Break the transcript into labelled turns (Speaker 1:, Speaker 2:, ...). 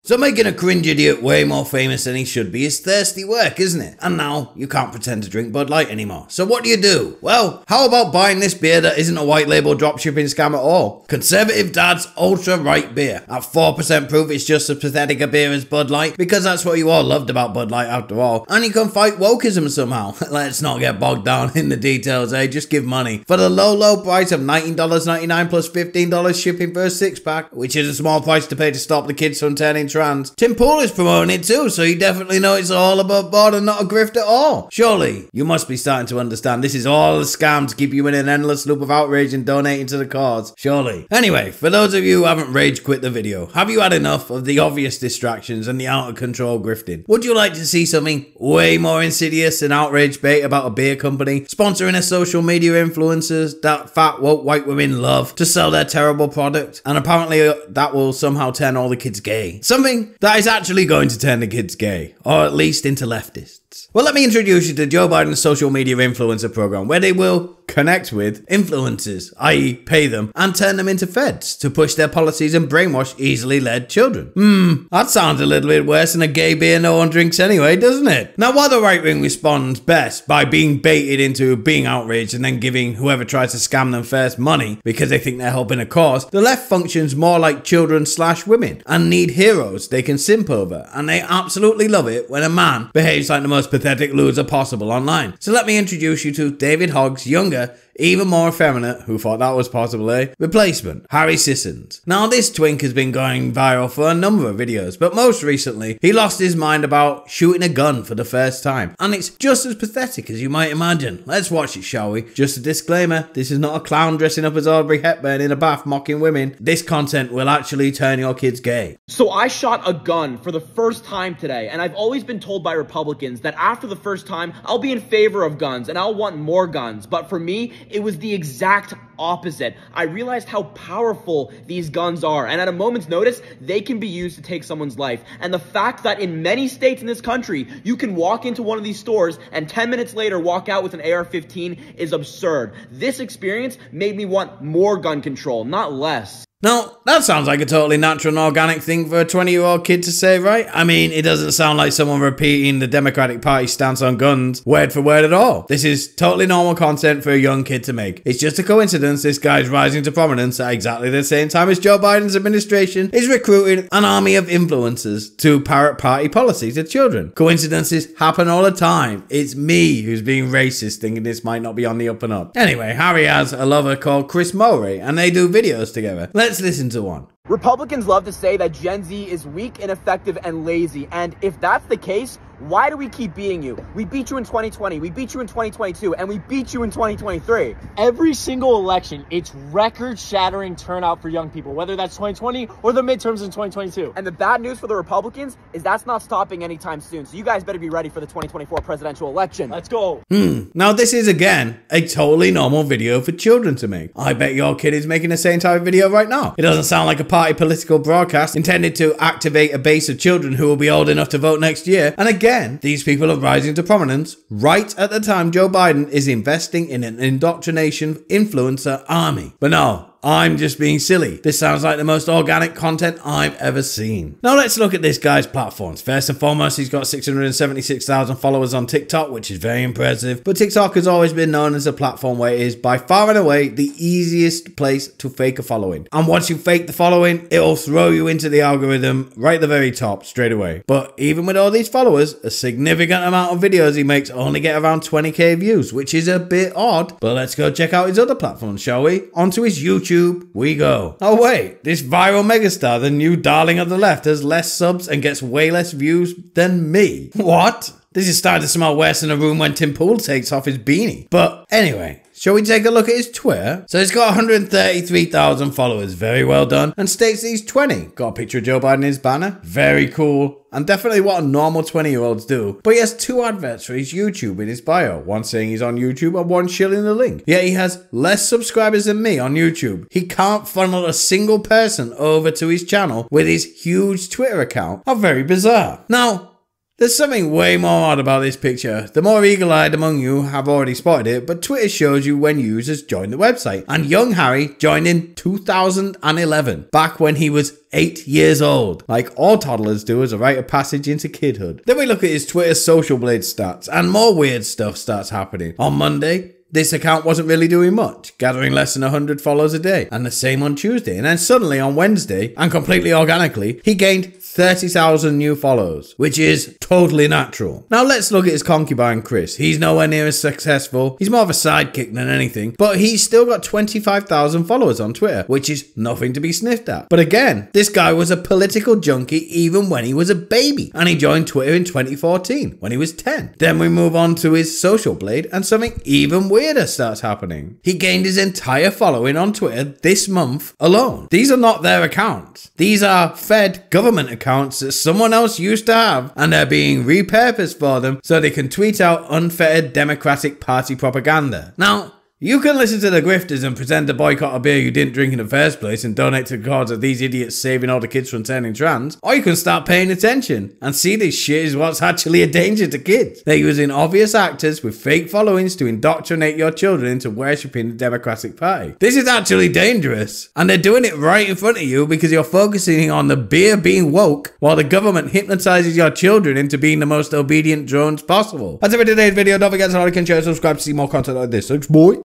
Speaker 1: So making a cringe idiot way more famous than he should be is thirsty work, isn't it? And now you can't pretend to drink Bud Light anymore. So what do? Well, how about buying this beer that isn't a white label dropshipping scam at all? Conservative Dad's Ultra Right Beer. At 4% proof, it's just as pathetic a beer as Bud Light, because that's what you all loved about Bud Light after all. And you can fight wokeism somehow. Let's not get bogged down in the details, eh? Just give money. For the low price of $19.99 plus $15 shipping for a 6-pack, which is a small price to pay to stop the kids from turning trans. Tim Pool is promoting it too, so you definitely know it's all above board and not a grift at all. Surely, you must be starting to understand this is all a scam to keep you in an endless loop of outrage and donating to the cause. Surely. Anyway, for those of you who haven't rage quit the video, have you had enough of the obvious distractions and the out of control grifting? Would you like to see something way more insidious than outrage bait about a beer company sponsoring a social media influencers that fat woke white women love to sell their terrible product? And apparently that will somehow turn all the kids gay. Something that is actually going to turn the kids gay, or at least into leftists. Well, let me introduce you to Joe Biden's social media influencer program, where they will connect with influencers, i.e. pay them, and turn them into feds to push their policies and brainwash easily led children. That sounds a little bit worse than a gay beer no one drinks anyway, doesn't it? Now, while the right wing responds best by being baited into being outraged and then giving whoever tries to scam them first money because they think they're helping a cause, the left functions more like children/women and need heroes they can simp over, and they absolutely love it when a man behaves like the most pathetic loser possible online. So let me introduce you to David Hogg's younger, even more effeminate, who thought that was possible, eh? Replacement, Harry Sissons. Now, this twink has been going viral for a number of videos, but most recently, he lost his mind about shooting a gun for the first time. And it's just as pathetic as you might imagine. Let's watch it, shall we? Just a disclaimer, this is not a clown dressing up as Audrey Hepburn in a bath mocking women. This content will actually turn your kids gay.
Speaker 2: So I shot a gun for the first time today, and I've always been told by Republicans that after the first time, I'll be in favor of guns and I'll want more guns. But for me, it was the exact opposite. I realized how powerful these guns are, and at a moment's notice, they can be used to take someone's life. And the fact that in many states in this country, you can walk into one of these stores and 10 minutes later walk out with an AR-15 is absurd. This experience made me want more gun control, not less.
Speaker 1: Now, that sounds like a totally natural and organic thing for a 20-year-old kid to say, right? I mean, it doesn't sound like someone repeating the Democratic Party stance on guns word for word at all. This is totally normal content for a young kid to make. It's just a coincidence this guy's rising to prominence at exactly the same time as Joe Biden's administration is recruiting an army of influencers to parrot party policy to children. Coincidences happen all the time. It's me who's being racist thinking this might not be on the up and up. Anyway, Harry has a lover called Chris Mowry, and they do videos together. Let's listen to one.
Speaker 2: Republicans love to say that Gen Z is weak, ineffective, and lazy. And if that's the case, why do we keep beating you? We beat you in 2020, we beat you in 2022, and we beat you in 2023.
Speaker 3: Every single election, it's record-shattering turnout for young people, whether that's 2020 or the midterms in 2022.
Speaker 2: And the bad news for the Republicans is that's not stopping anytime soon. So you guys better be ready for the 2024 presidential election.
Speaker 3: Let's go.
Speaker 1: Now this is, again, a totally normal video for children to make. I bet your kid is making the same type of video right now. It doesn't sound like a party political broadcast intended to activate a base of children who will be old enough to vote next year. And again, these people are rising to prominence right at the time Joe Biden is investing in an indoctrination influencer army. But no, I'm just being silly. This sounds like the most organic content I've ever seen. Now let's look at this guy's platforms. First and foremost, he's got 676,000 followers on TikTok, which is very impressive. But TikTok has always been known as a platform where it is by far and away the easiest place to fake a following. And once you fake the following, it'll throw you into the algorithm right at the very top straight away. But even with all these followers, a significant amount of videos he makes only get around 20k views, which is a bit odd. But let's go check out his other platforms, shall we? Onto his YouTube we go. Oh wait, this viral megastar, the new darling of the left, has less subs and gets way less views than me. What? This is starting to smell worse than a room when Tim Pool takes off his beanie. But anyway, shall we take a look at his Twitter? So he's got 133,000 followers, very well done, and states that he's 20. Got a picture of Joe Biden in his banner, very cool. And definitely what a normal 20-year-olds do. But he has 2 adverts for his YouTube in his bio. One saying he's on YouTube and one shilling the link. Yet he has less subscribers than me on YouTube. He can't funnel a single person over to his channel with his huge Twitter account. How very bizarre. Now, There's something way more odd about this picture. The more eagle-eyed among you have already spotted it, but Twitter shows you when users joined the website. And young Harry joined in 2011, back when he was 8 years old, like all toddlers do as a rite of passage into kidhood. Then we look at his Twitter Social Blade stats, and more weird stuff starts happening. On Monday, this account wasn't really doing much, gathering less than 100 followers a day, and the same on Tuesday. And then suddenly on Wednesday, and completely organically, he gained 30,000 new followers, which is totally natural. Now let's look at his concubine Chris. He's nowhere near as successful. He's more of a sidekick than anything, but he's still got 25,000 followers on Twitter, which is nothing to be sniffed at. But again, this guy was a political junkie even when he was a baby, and he joined Twitter in 2014 when he was 10. Then we move on to his Social Blade, and something even weirder starts happening. He gained his entire following on Twitter this month alone. These are not their accounts. These are fed government accounts that someone else used to have, and they're being repurposed for them so they can tweet out unfettered Democratic Party propaganda. Now, you can listen to the grifters and pretend to boycott a beer you didn't drink in the first place and donate to the cause of these idiots saving all the kids from turning trans, or you can start paying attention and see this shit is what's actually a danger to kids. They're using obvious actors with fake followings to indoctrinate your children into worshipping the Democratic Party. This is actually dangerous, and they're doing it right in front of you because you're focusing on the beer being woke while the government hypnotizes your children into being the most obedient drones possible. That's it for today's video. Don't forget to like and share, subscribe to see more content like this. Thanks, boy.